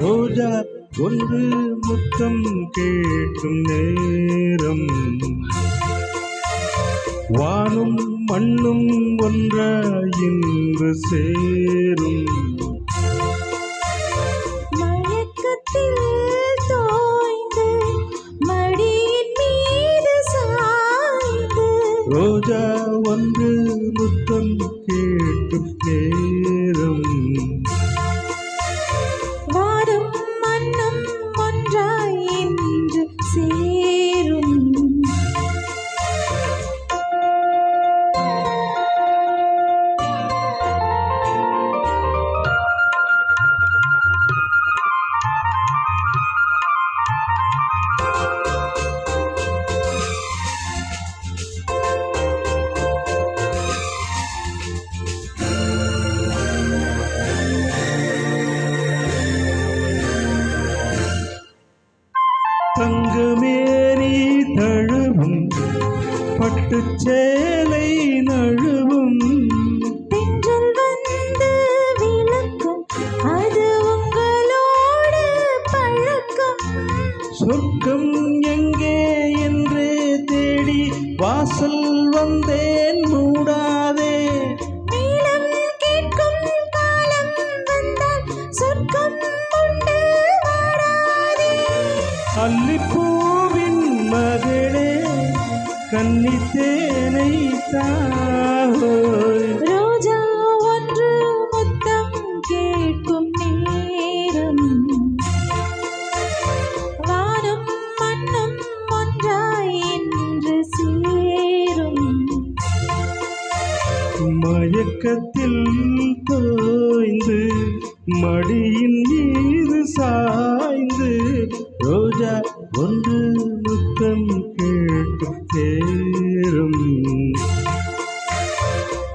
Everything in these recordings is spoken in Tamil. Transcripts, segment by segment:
ரோஜா ஒன்று முத்தம் கேட்கும் நேரம், வானும் மண்ணும் ஒன்றாய் இன்று சேரும். மயக்கத்தில் தோய்ந்து மடியின் மீது சாய்ந்து, ரோஜா ஒன்று முத்தம் கேட்கும் நேரம், வானும் மண்ணும் ஒன்றாய் இன்று சேரும். தங்கமேனி தழுவும் பட்டுச் சேலை நழுவும், தென்றல் வந்து விளக்கும் அது உங்களோடு பழக்கம். சொர்க்கம் எங்கே என்றே தேடி வாசல் வந்தேன் மூடாதே. நீளம் கேட்கும் காலம் வந்தால் சொர்க்கம் உண்டு வாடாதே. அல்லிப்பூவின் மகளே கன்னித்தேனை தாய், ரோஜா ஒன்று முத்தம் கேட்கும் நேரம், வானும் மண்ணும் ஒன்றாய் இன்று சேரும். மயக்கத்தில் தோய்ந்து மடியின் மீது சாய்ந்து, ரோஜா ஒன்று முத்தம் கேட்கும் நேரம்,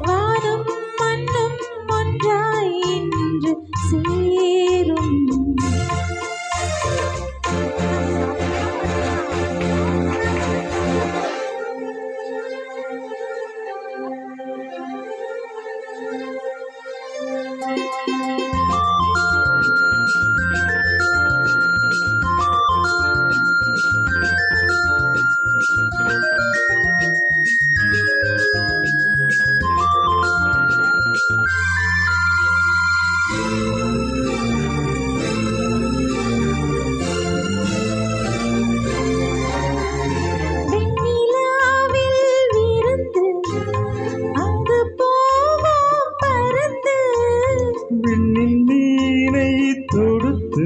வானும் மண்ணும் ஒன்றாய் இன்று சேரும். வெண்ணிலாவில் விருந்து அங்கு போவோம் பறந்து, விண்ணின் மீனை தொடுத்து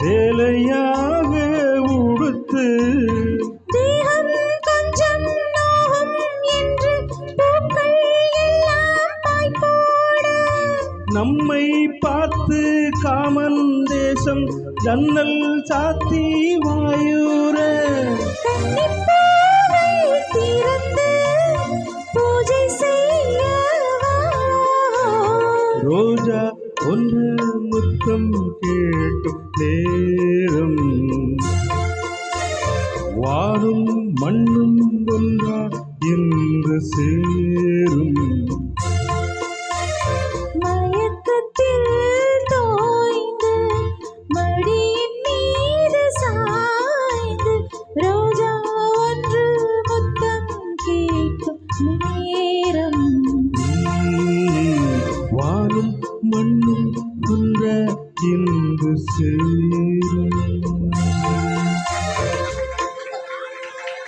சேலையாக உடுத்து, தேகம் கொஞ்சம் நோகும் என்று பூக்கள் எல்லாம் பாய்போட, நம்மை பார்த்து காமன் தேசம் ஜன்னல் சாத்தி வாயூர, கன்னிப்பூவை திறந்து பூஜை செய்யவா. ரோஜா ஒன்று முத்தம் கேட்கும் நேரம், வானும் மண்ணும் ஒன்றா இன்று சேரும். மயக்கத்தில் தோய்ந்து மடியின் மீது சாய்ந்து, ரோஜா ஒன்று முத்தம் கேட்கும் நேரம், வானும் மண்ணும் ஒன்றா இன்று சேரும்.